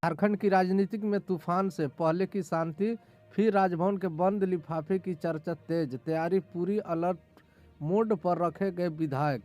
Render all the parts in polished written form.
झारखंड की राजनीतिक में तूफान से पहले की शांति, फिर राजभवन के बंद लिफाफे की चर्चा तेज, तैयारी पूरी, अलर्ट मोड पर रखे गए विधायक।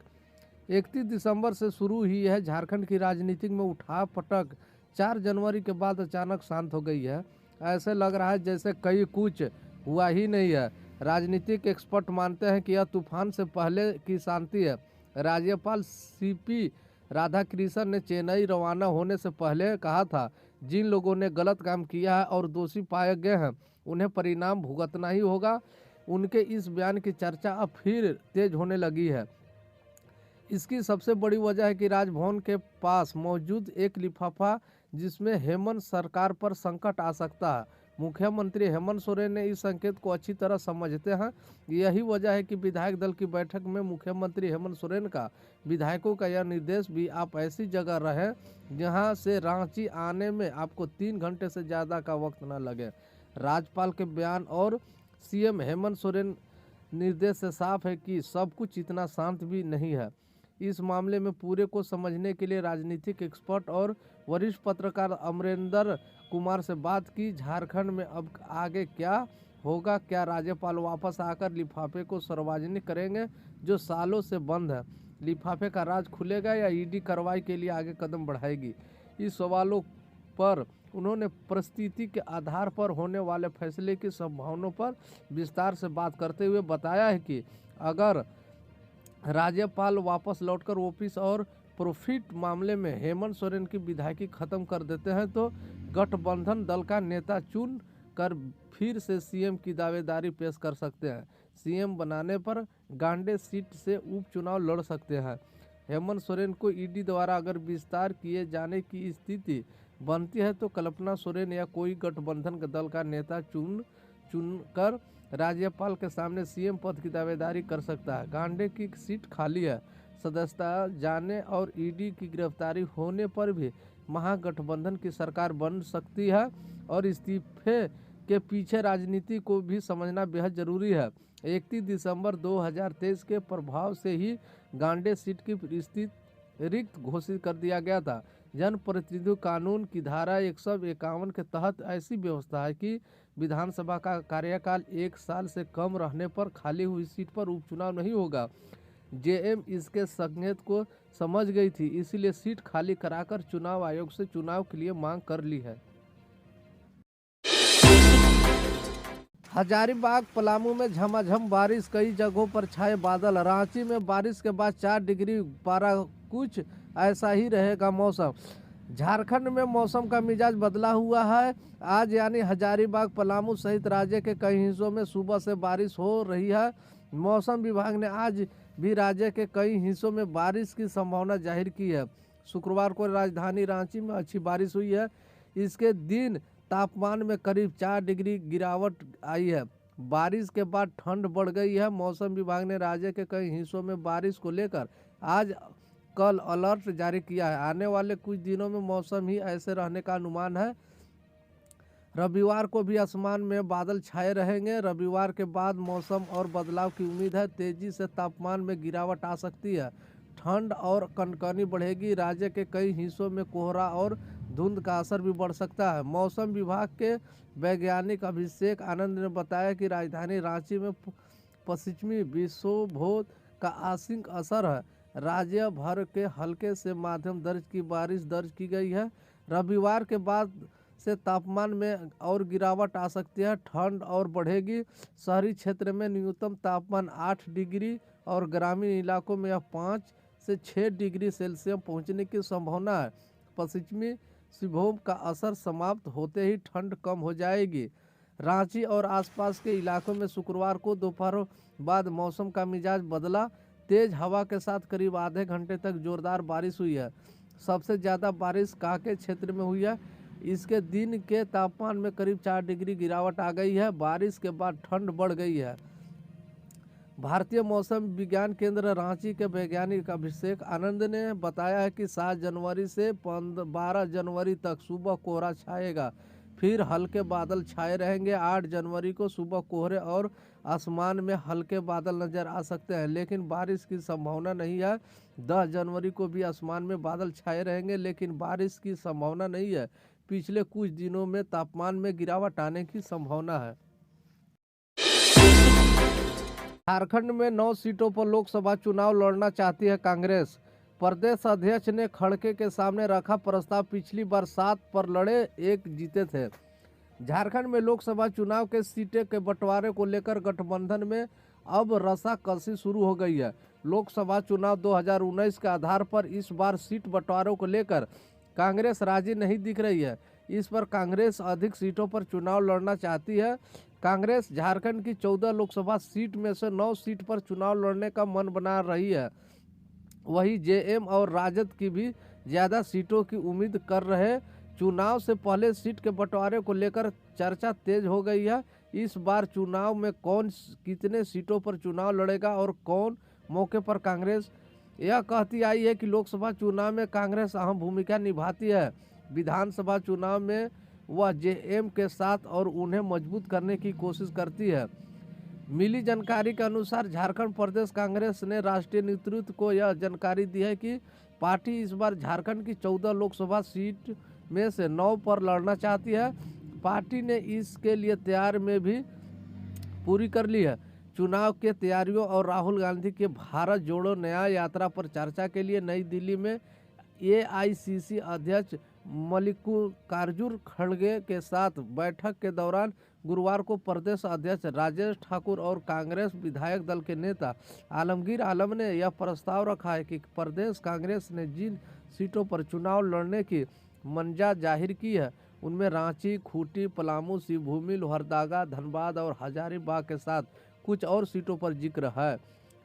31 दिसंबर से शुरू हुई है झारखंड की राजनीतिक में उठा पटक। 4 जनवरी के बाद अचानक शांत हो गई है। ऐसे लग रहा है जैसे कहीं कुछ हुआ ही नहीं है। राजनीतिक एक्सपर्ट मानते हैं कि यह तूफान से पहले की शांति है। राज्यपाल सीपी राधाकृष्णन ने चेन्नई रवाना होने से पहले कहा था, जिन लोगों ने गलत काम किया है और दोषी पाए गए हैं उन्हें परिणाम भुगतना ही होगा। उनके इस बयान की चर्चा अब फिर तेज होने लगी है। इसकी सबसे बड़ी वजह है कि राजभवन के पास मौजूद एक लिफाफा जिसमें हेमंत सरकार पर संकट आ सकता है। मुख्यमंत्री हेमंत सोरेन ने इस संकेत को अच्छी तरह समझते हैं। यही वजह है कि विधायक दल की बैठक में मुख्यमंत्री हेमंत सोरेन का विधायकों का यह निर्देश भी, आप ऐसी जगह रहें जहां से रांची आने में आपको 3 घंटे से ज़्यादा का वक्त न लगे। राज्यपाल के बयान और सीएम हेमंत सोरेन निर्देश से साफ है कि सब कुछ इतना शांत भी नहीं है। इस मामले में पूरे को समझने के लिए राजनीतिक एक्सपर्ट और वरिष्ठ पत्रकार अमरेंद्र कुमार से बात की। झारखंड में अब आगे क्या होगा? क्या राज्यपाल वापस आकर लिफाफे को सार्वजनिक करेंगे जो सालों से बंद है? लिफाफे का राज खुलेगा या ईडी कार्रवाई के लिए आगे कदम बढ़ाएगी? इस सवालों पर उन्होंने परिस्थिति के आधार पर होने वाले फैसले की संभावनाओं पर विस्तार से बात करते हुए बताया है कि अगर राज्यपाल वापस लौटकर ऑफिस और प्रॉफिट मामले में हेमंत सोरेन की विधायकी खत्म कर देते हैं तो गठबंधन दल का नेता चुन कर फिर से सीएम की दावेदारी पेश कर सकते हैं। सीएम बनाने पर गांडे सीट से उपचुनाव लड़ सकते हैं। हेमंत सोरेन को ईडी द्वारा अगर विस्तार किए जाने की स्थिति बनती है तो कल्पना सोरेन या कोई गठबंधन दल का नेता चुनकर राज्यपाल के सामने सीएम पद की दावेदारी कर सकता है। गांडे की सीट खाली है। सदस्यता जाने और ईडी की गिरफ्तारी होने पर भी महागठबंधन की सरकार बन सकती है और इस्तीफे के पीछे राजनीति को भी समझना बेहद जरूरी है। 31 दिसंबर 2023 के प्रभाव से ही गांडे सीट की स्थिति रिक्त घोषित कर दिया गया था। जनप्रतिनिधि कानून की धारा 151 के तहत ऐसी व्यवस्था है कि विधानसभा का कार्यकाल 1 साल से कम रहने पर खाली हुई सीट पर उपचुनाव नहीं होगा। जेएम इसके संकेत को समझ गई थी, इसीलिए सीट खाली कराकर चुनाव आयोग से चुनाव के लिए मांग कर ली है। हजारीबाग पलामू में झमाझम बारिश, कई जगहों पर छाए बादल। रांची में बारिश के बाद 4 डिग्री पारा, कुछ ऐसा ही रहेगा मौसम। झारखंड में मौसम का मिजाज बदला हुआ है। आज यानी हजारीबाग पलामू सहित राज्य के कई हिस्सों में सुबह से बारिश हो रही है। मौसम विभाग ने आज भी राज्य के कई हिस्सों में बारिश की संभावना जाहिर की है। शुक्रवार को राजधानी रांची में अच्छी बारिश हुई है। इसके दिन तापमान में करीब 4 डिग्री गिरावट आई है। बारिश के बाद ठंड बढ़ गई है। मौसम विभाग ने राज्य के कई हिस्सों में बारिश को लेकर आज कल अलर्ट जारी किया है। आने वाले कुछ दिनों में मौसम ही ऐसे रहने का अनुमान है। रविवार को भी आसमान में बादल छाए रहेंगे। रविवार के बाद मौसम और बदलाव की उम्मीद है। तेजी से तापमान में गिरावट आ सकती है। ठंड और कनकनी बढ़ेगी। राज्य के कई हिस्सों में कोहरा और धुंध का असर भी बढ़ सकता है। मौसम विभाग के वैज्ञानिक अभिषेक आनंद ने बताया कि राजधानी रांची में पश्चिमी विक्षोभ का आंशिक असर है। राज्य भर के हल्के से मध्यम दर्ज की बारिश दर्ज की गई है। रविवार के बाद से तापमान में और गिरावट आ सकती है। ठंड और बढ़ेगी। शहरी क्षेत्र में न्यूनतम तापमान 8 डिग्री और ग्रामीण इलाकों में 5 से 6 डिग्री सेल्सियस पहुंचने की संभावना है। पश्चिमी विक्षोभ का असर समाप्त होते ही ठंड कम हो जाएगी। रांची और आसपास के इलाकों में शुक्रवार को दोपहर बाद मौसम का मिजाज बदला। तेज हवा के साथ करीब आधे घंटे तक जोरदार बारिश हुई है। सबसे ज़्यादा बारिश कांके क्षेत्र में हुई है। इसके दिन के तापमान में करीब 4 डिग्री गिरावट आ गई है। बारिश के बाद ठंड बढ़ गई है। भारतीय मौसम विज्ञान केंद्र रांची के वैज्ञानिक अभिषेक आनंद ने बताया है कि 7 जनवरी से 12 जनवरी तक सुबह कोहरा छाएगा, फिर हल्के बादल छाए रहेंगे। 8 जनवरी को सुबह कोहरे और आसमान में हल्के बादल नजर आ सकते हैं, लेकिन बारिश की संभावना नहीं है। 10 जनवरी को भी आसमान में बादल छाए रहेंगे, लेकिन बारिश की संभावना नहीं है। पिछले कुछ दिनों में तापमान में गिरावट आने की संभावना है। झारखंड में 9 सीटों पर लोकसभा चुनाव लड़ना चाहती है कांग्रेस। प्रदेश अध्यक्ष ने खड़गे के सामने रखा प्रस्ताव। पिछली बार 7 पर लड़े, 1 जीते थे। झारखंड में लोकसभा चुनाव के सीटें के बंटवारे को लेकर गठबंधन में अब रसाकसी शुरू हो गई है। लोकसभा चुनाव 2019 के आधार पर इस बार सीट बंटवारों को लेकर कांग्रेस राजी नहीं दिख रही है। इस पर कांग्रेस अधिक सीटों पर चुनाव लड़ना चाहती है। कांग्रेस झारखंड की 14 लोकसभा सीट में से 9 सीट पर चुनाव लड़ने का मन बना रही है। वहीं जेएम और राजद की भी ज़्यादा सीटों की उम्मीद कर रहे। चुनाव से पहले सीट के बंटवारे को लेकर चर्चा तेज हो गई है। इस बार चुनाव में कौन कितने सीटों पर चुनाव लड़ेगा और कौन मौके पर कांग्रेस यह कहती आई है कि लोकसभा चुनाव में कांग्रेस अहम भूमिका निभाती है। विधानसभा चुनाव में वह जेएम के साथ और उन्हें मजबूत करने की कोशिश करती है। मिली जानकारी के अनुसार झारखंड प्रदेश कांग्रेस ने राष्ट्रीय नेतृत्व को यह जानकारी दी है कि पार्टी इस बार झारखंड की 14 लोकसभा सीट में से 9 पर लड़ना चाहती है। पार्टी ने इसके लिए तैयार में भी पूरी कर ली है। चुनाव के तैयारियों और राहुल गांधी के भारत जोड़ो न्याय यात्रा पर चर्चा के लिए नई दिल्ली में एआईसीसी अध्यक्ष मल्लिकार्जुन खड़गे के साथ बैठक के दौरान गुरुवार को प्रदेश अध्यक्ष राजेश ठाकुर और कांग्रेस विधायक दल के नेता आलमगीर आलम ने यह प्रस्ताव रखा है कि प्रदेश कांग्रेस ने जिन सीटों पर चुनाव लड़ने की मंशा जाहिर की है उनमें रांची, खूंटी, पलामू, शिवभूमि, लोहरदगा, धनबाद और हजारीबाग के साथ कुछ और सीटों पर जिक्र है।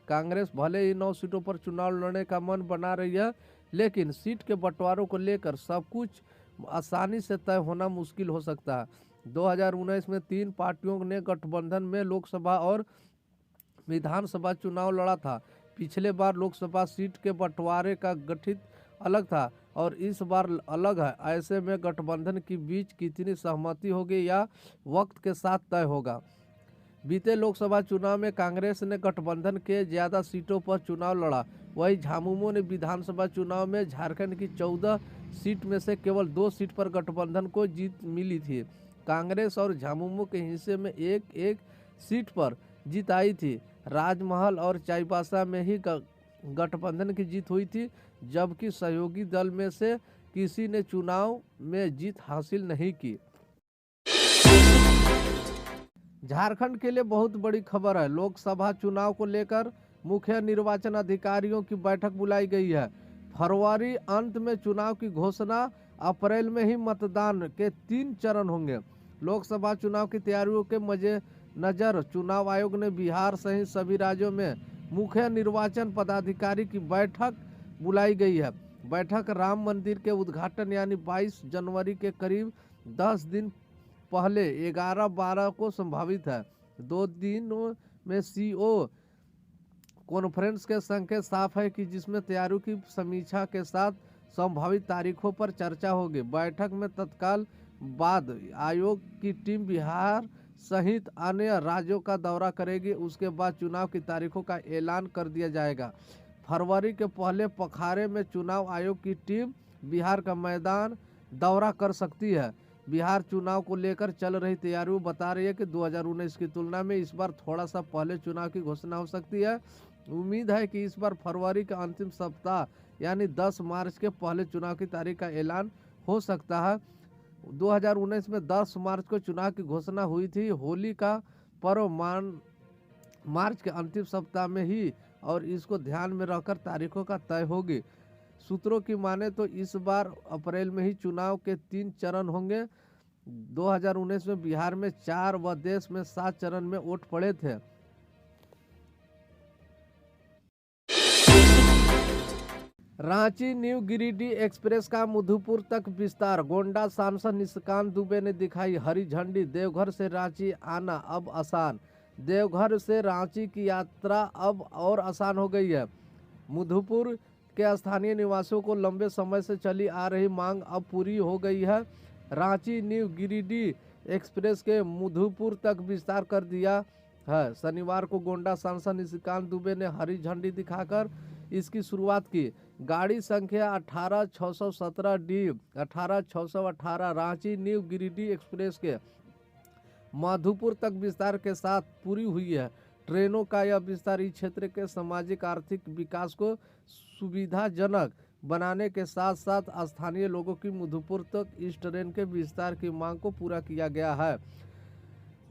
कांग्रेस भले ही 9 सीटों पर चुनाव लड़ने का मन बना रही है, लेकिन सीट के बंटवारों को लेकर सब कुछ आसानी से तय होना मुश्किल हो सकता है। 2019 में 3 पार्टियों ने गठबंधन में लोकसभा और विधानसभा चुनाव लड़ा था। पिछले बार लोकसभा सीट के बंटवारे का गठित अलग था और इस बार अलग है। ऐसे में गठबंधन के बीच कितनी सहमति होगी या वक्त के साथ तय होगा। बीते लोकसभा चुनाव में कांग्रेस ने गठबंधन के ज़्यादा सीटों पर चुनाव लड़ा। वहीं झामुमो ने विधानसभा चुनाव में झारखंड की 14 सीट में से केवल 2 सीट पर गठबंधन को जीत मिली थी। कांग्रेस और झामुमो के हिस्से में एक सीट पर जीत आई थी। राजमहल और चाईबासा में ही गठबंधन की जीत हुई थी, जबकि सहयोगी दल में से किसी ने चुनाव में जीत हासिल नहीं की। झारखंड के लिए बहुत बड़ी खबर है। लोकसभा चुनाव को लेकर मुख्य निर्वाचन अधिकारियों की बैठक बुलाई गई है। फरवरी अंत में चुनाव की घोषणा, अप्रैल में ही मतदान के 3 चरण होंगे। लोकसभा चुनाव की तैयारियों के मद्देनजर चुनाव आयोग ने बिहार सहित सभी राज्यों में मुख्य निर्वाचन पदाधिकारी की बैठक बुलाई गई है। बैठक राम मंदिर के उद्घाटन यानी 22 जनवरी के करीब 10 दिन पहले 11-12 को संभावित है। 2 दिनों में सीओ कॉन्फ्रेंस के संकेत साफ है कि जिसमें तैयारियों की समीक्षा के साथ संभावित तारीखों पर चर्चा होगी। बैठक में तत्काल बाद आयोग की टीम बिहार सहित अन्य राज्यों का दौरा करेगी। उसके बाद चुनाव की तारीखों का ऐलान कर दिया जाएगा। फरवरी के पहले पखारे में चुनाव आयोग की टीम बिहार का मैदान दौरा कर सकती है। बिहार चुनाव को लेकर चल रही तैयारियों बता रही है कि 2019 की तुलना में इस बार थोड़ा सा पहले चुनाव की घोषणा हो सकती है। उम्मीद है कि इस बार फरवरी के अंतिम सप्ताह यानी 10 मार्च के पहले चुनाव की तारीख का ऐलान हो सकता है। 2019 में 10 मार्च को चुनाव की घोषणा हुई थी। होली का पर्व मार्च के अंतिम सप्ताह में ही और इसको ध्यान में रखकर तारीखों का तय होगी। सूत्रों की माने तो इस बार अप्रैल में ही चुनाव के 3 चरण होंगे। 2019 में बिहार में 4 व देश में 7 चरण में वोट पड़े थे। रांची न्यू गिरिडीह एक्सप्रेस का मधुपुर तक विस्तार। गोंडा सांसद निशिकांत दुबे ने दिखाई हरी झंडी। देवघर से रांची आना अब आसान। देवघर से रांची की यात्रा अब और आसान हो गई है। मधुपुर के स्थानीय निवासियों को लंबे समय से चली आ रही मांग अब पूरी हो गई है। रांची न्यू गिरिडीह एक्सप्रेस के मधुपुर तक विस्तार कर दिया है। शनिवार को गोंडा सांसद निशिकांत दुबे ने हरी झंडी दिखाकर इसकी शुरुआत की। गाड़ी संख्या 18617 D 18618 Ranchi new Giridih express के माधोपुर तक विस्तार के साथ पूरी हुई है। ट्रेनों का यह विस्तार इस क्षेत्र के सामाजिक आर्थिक विकास को सुविधाजनक बनाने के साथ साथ स्थानीय लोगों की मधुपुर तक इस ट्रेन के विस्तार की मांग को पूरा किया गया है।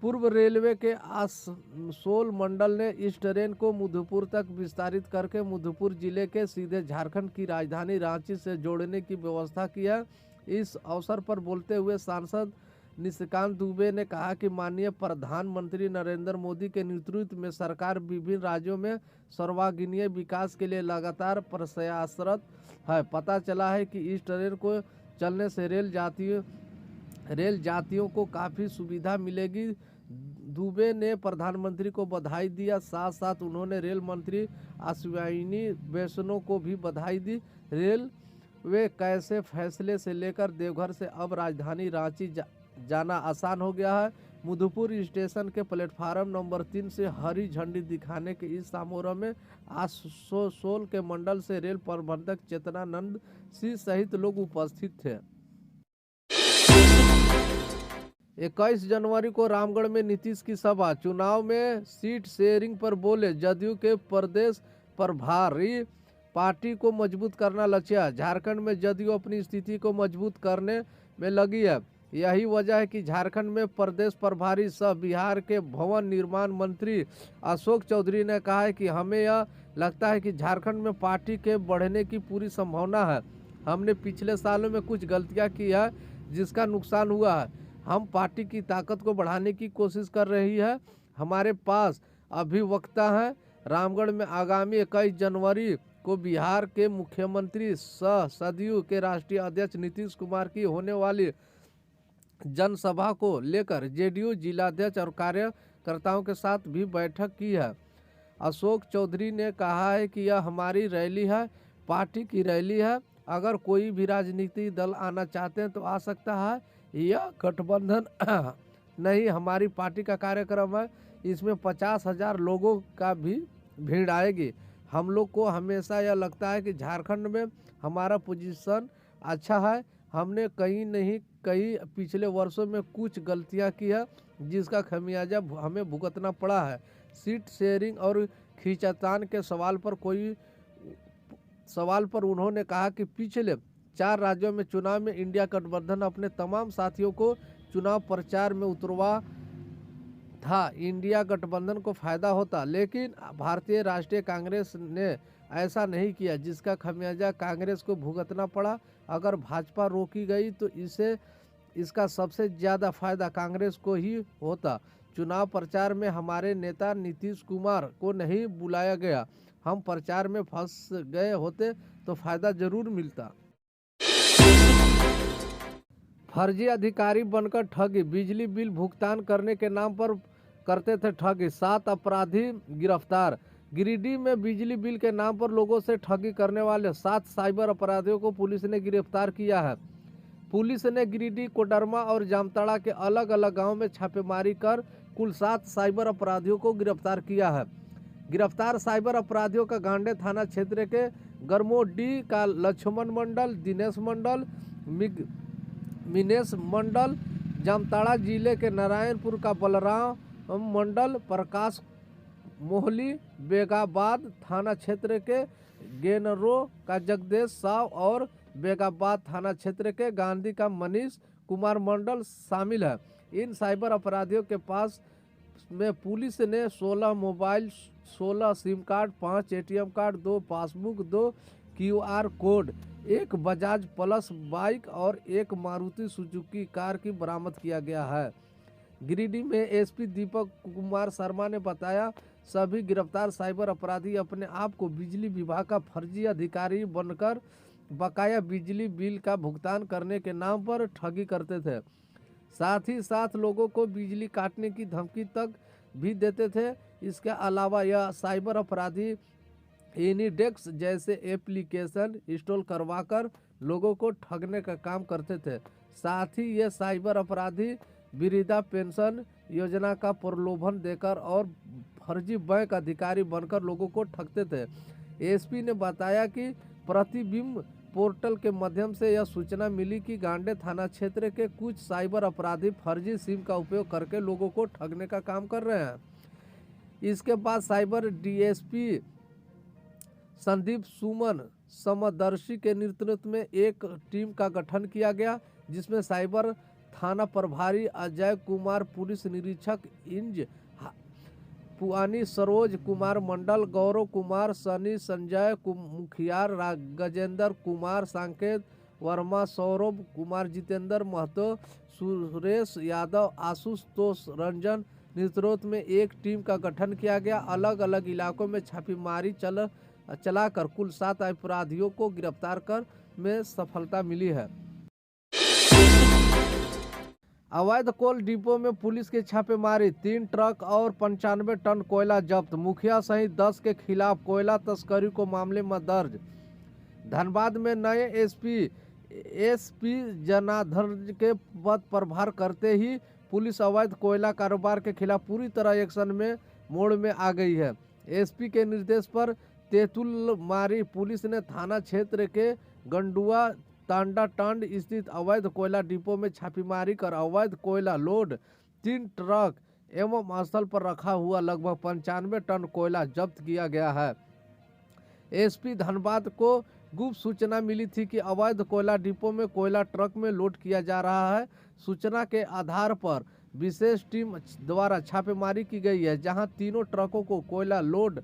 पूर्व रेलवे के आसनसोल मंडल ने इस ट्रेन को मधुपुर तक विस्तारित करके मधुपुर जिले के सीधे झारखंड की राजधानी रांची से जोड़ने की व्यवस्था की है। इस अवसर पर बोलते हुए सांसद निशिकांत दुबे ने कहा कि माननीय प्रधानमंत्री नरेंद्र मोदी के नेतृत्व में सरकार विभिन्न राज्यों में सर्वांगीण विकास के लिए लगातार प्रयासरत है। पता चला है कि इस ट्रेन को चलने से रेल यात्रियों को काफ़ी सुविधा मिलेगी। दुबे ने प्रधानमंत्री को बधाई दिया, साथ साथ उन्होंने रेल मंत्री अश्विनी वैष्णव को भी बधाई दी। रेलवे कैसे फैसले से लेकर देवघर से अब राजधानी रांची जाना आसान हो गया है। मधुपुर स्टेशन के प्लेटफार्म नंबर 3 से हरी झंडी दिखाने के इस समारोह में आसनसोल के मंडल से रेल प्रबंधक चेतनानंद सिंह सहित लोग उपस्थित थे। 21 जनवरी को रामगढ़ में नीतीश की सभा। चुनाव में सीट शेयरिंग पर बोले जदयू के प्रदेश प्रभारी, पार्टी को मजबूत करना लक्ष्य है। झारखंड में जदयू अपनी स्थिति को मजबूत करने में लगी है। यही वजह है कि झारखंड में प्रदेश प्रभारी सह बिहार के भवन निर्माण मंत्री अशोक चौधरी ने कहा है कि हमें यह लगता है कि झारखंड में पार्टी के बढ़ने की पूरी संभावना है। हमने पिछले सालों में कुछ गलतियां की है जिसका नुकसान हुआ है। हम पार्टी की ताकत को बढ़ाने की कोशिश कर रही है। हमारे पास अभिवक्ता हैं। रामगढ़ में आगामी 21 जनवरी को बिहार के मुख्यमंत्री सह जदयू के राष्ट्रीय अध्यक्ष नीतीश कुमार की होने वाली जनसभा को लेकर जेडीयू जिलाध्यक्ष और कार्यकर्ताओं के साथ भी बैठक की है। अशोक चौधरी ने कहा है कि यह हमारी रैली है, पार्टी की रैली है। अगर कोई भी राजनीतिक दल आना चाहते हैं तो आ सकता है। यह गठबंधन नहीं, हमारी पार्टी का कार्यक्रम है। इसमें 50,000 लोगों का भी भीड़ आएगी। हम लोग को हमेशा यह लगता है कि झारखंड में हमारा पोजीशन अच्छा है। हमने कई पिछले वर्षों में कुछ गलतियां की है जिसका खमियाजा हमें भुगतना पड़ा है। सीट शेयरिंग और खींचातान के सवाल पर उन्होंने कहा कि पिछले 4 राज्यों में चुनाव में इंडिया गठबंधन अपने तमाम साथियों को चुनाव प्रचार में उतरवा था। इंडिया गठबंधन को फायदा होता, लेकिन भारतीय राष्ट्रीय कांग्रेस ने ऐसा नहीं किया, जिसका खमियाजा कांग्रेस को भुगतना पड़ा। अगर भाजपा रोकी गई तो इसका सबसे ज़्यादा फायदा कांग्रेस को ही होता। चुनाव प्रचार में हमारे नेता नीतीश कुमार को नहीं बुलाया गया। हम प्रचार में फंस गए होते तो फायदा जरूर मिलता। फर्जी अधिकारी बनकर ठगी, बिजली बिल भुगतान करने के नाम पर करते थे ठगी। 7 अपराधी गिरफ्तार। गिरिडीह में बिजली बिल के नाम पर लोगों से ठगी करने वाले 7 साइबर अपराधियों को पुलिस ने गिरफ्तार किया है। पुलिस ने गिरिडीह, कोडरमा और जामताड़ा के अलग अलग गांव में छापेमारी कर कुल 7 साइबर अपराधियों को गिरफ्तार किया है। गिरफ्तार साइबर अपराधियों का गांडे थाना क्षेत्र के गरमोडी का लक्ष्मण मंडल, दिनेश मंडल, मिनेश मंडल, जामताड़ा जिले के नारायणपुर का बलराम मंडल, प्रकाश मोहली, बेगाबाद थाना क्षेत्र के गेनरो का जगदेश साव और बेगाबाद थाना क्षेत्र के गांधी का मनीष कुमार मंडल शामिल है। इन साइबर अपराधियों के पास में पुलिस ने 16 mobile, 16 SIM card, 5 ATM card, 2 passbook, 2 QR code, 1 Bajaj plus bike और 1 मारुति सुजुकी कार की बरामद किया गया है। गिरिडीह में एसपी दीपक कुमार शर्मा ने बताया, सभी गिरफ्तार साइबर अपराधी अपने आप को बिजली विभाग का फर्जी अधिकारी बनकर बकाया बिजली बिल का भुगतान करने के नाम पर ठगी करते थे। साथ ही साथ लोगों को बिजली काटने की धमकी तक भी देते थे। इसके अलावा यह साइबर अपराधी एनीडेक्स जैसे एप्लीकेशन इंस्टॉल करवाकर लोगों को ठगने का काम करते थे। साथ ही ये साइबर अपराधी वृद्धा पेंशन योजना का प्रलोभन देकर और फर्जी बैंक अधिकारी बनकर लोगों को ठगते थे। एसपी ने बताया कि प्रतिबिंब पोर्टल के माध्यम से यह सूचना मिली कि गांडे थाना क्षेत्र के कुछ साइबर अपराधी फर्जी सिम का उपयोग करके लोगों को ठगने का काम कर रहे हैं। इसके बाद साइबर डीएसपी संदीप सुमन समदर्शी के नेतृत्व में एक टीम का गठन किया गया, जिसमें साइबर थाना प्रभारी अजय कुमार, पुलिस निरीक्षक इंज पुआनी, सरोज कुमार मंडल, गौरव कुमार सनी, संजय मुखियार, गजेंद्र कुमार सांकेत वर्मा, सौरभ कुमार, जितेंद्र महतो, सुरेश यादव, आशुतोष रंजन नेतृत्व में एक टीम का गठन किया गया। अलग अलग इलाकों में छापेमारी चलाकर कुल 7 अपराधियों को गिरफ्तार कर में सफलता मिली है। अवैध कोल डिपो में पुलिस की छापेमारी, 3 ट्रक और 95 टन कोयला जब्त, मुखिया सहित 10 के खिलाफ कोयला तस्करी को मामले में दर्ज। धनबाद में नए एसपी जनार्दन के पद प्रभार करते ही पुलिस अवैध कोयला कारोबार के खिलाफ पूरी तरह एक्शन में मोड़ में आ गई है। एसपी के निर्देश पर तेतुलमारी पुलिस ने थाना क्षेत्र के गंडुआ तांडाटांड स्थित अवैध कोयला डिपो में छापेमारी कर अवैध कोयला लोड 3 ट्रक एवं स्थल पर रखा हुआ लगभग 95 टन कोयला जब्त किया गया है। एसपी धनबाद को गुप्त सूचना मिली थी कि अवैध कोयला डिपो में कोयला ट्रक में लोड किया जा रहा है। सूचना के आधार पर विशेष टीम द्वारा छापेमारी की गई है, जहां तीनों ट्रकों को कोयला लोड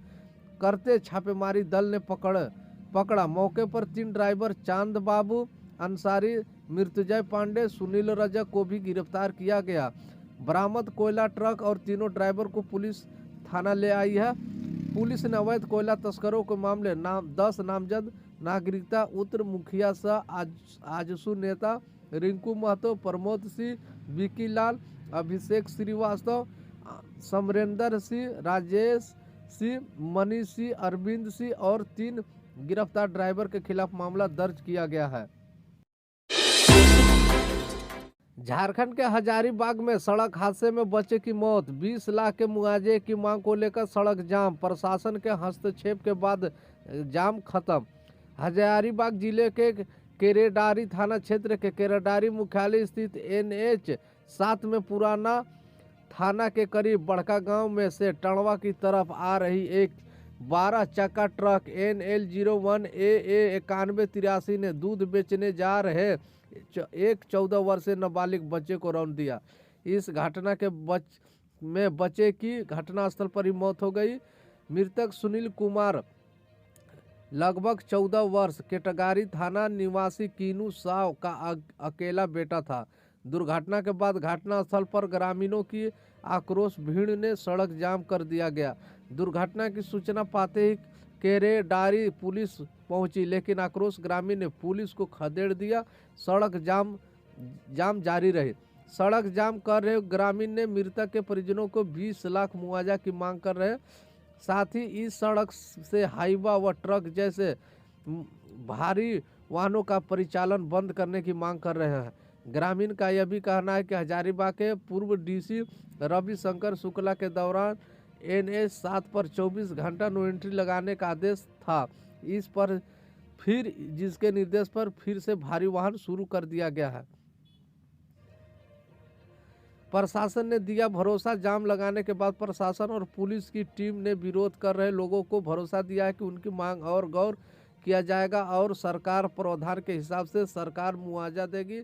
करते छापेमारी दल ने पकड़ा। मौके पर 3 ड्राइवर चांद बाबू अंसारी, मृत्युंजय पांडे, सुनील रजक को भी गिरफ्तार किया गया। बरामद कोयला ट्रक और तीनों ड्राइवर को पुलिस थाना ले आई है। पुलिस ने अवैध कोयला तस्करों के मामले 10 नामजद नागरिकता उत्तर मुखिया सह आजसू नेता रिंकू महतो, प्रमोद सिंह, विकी लाल, अभिषेक श्रीवास्तव, समरेंद्र सिंह, राजेश सिंह, मनीष सिंह, अरविंद सिंह और 3 गिरफ्तार ड्राइवर के खिलाफ मामला दर्ज किया गया है। झारखंड के हजारीबाग में सड़क हादसे में बच्चे की मौत, 20 लाख के मुआवजे की मांग को लेकर सड़क जाम, प्रशासन के हस्तक्षेप के बाद जाम खत्म। हजारीबाग जिले के केरेडारी थाना क्षेत्र के केरेडारी मुख्यालय स्थित NH-7 में पुराना थाना के करीब बड़का गांव में से टणवा की तरफ आ रही एक 12 चक्का ट्रक NL01AA 9183 ने दूध बेचने जा रहे एक 14 वर्षीय नाबालिग बच्चे को रौंद दिया। इस घटना के बच्चे की घटनास्थल पर ही मौत हो गई। मृतक सुनील कुमार लगभग 14 वर्ष केटगारी थाना निवासी कीनू साव का अकेला बेटा था। दुर्घटना के बाद घटनास्थल पर ग्रामीणों की आक्रोश भीड़ ने सड़क जाम कर दिया गया। दुर्घटना की सूचना पाते ही केरेडारी पुलिस पहुंची, लेकिन आक्रोश ग्रामीण ने पुलिस को खदेड़ दिया। सड़क जाम जारी रही। सड़क जाम कर रहे ग्रामीण ने मृतक के परिजनों को 20 लाख मुआवजा की मांग कर रहे, साथ ही इस सड़क से हाईवा व ट्रक जैसे भारी वाहनों का परिचालन बंद करने की मांग कर रहे हैं। ग्रामीण का यह भी कहना है कि हजारीबाग के पूर्व डीसी रविशंकर शुक्ला के दौरान NH-7 पर 24 घंटा नो एंट्री लगाने का आदेश था। इस पर फिर जिसके निर्देश पर फिर से भारी वाहन शुरू कर दिया गया है। प्रशासन ने दिया भरोसा। जाम लगाने के बाद प्रशासन और पुलिस की टीम ने विरोध कर रहे लोगों को भरोसा दिया है कि उनकी मांग और गौर किया जाएगा और सरकार प्रावधान के हिसाब से सरकार मुआवजा देगी।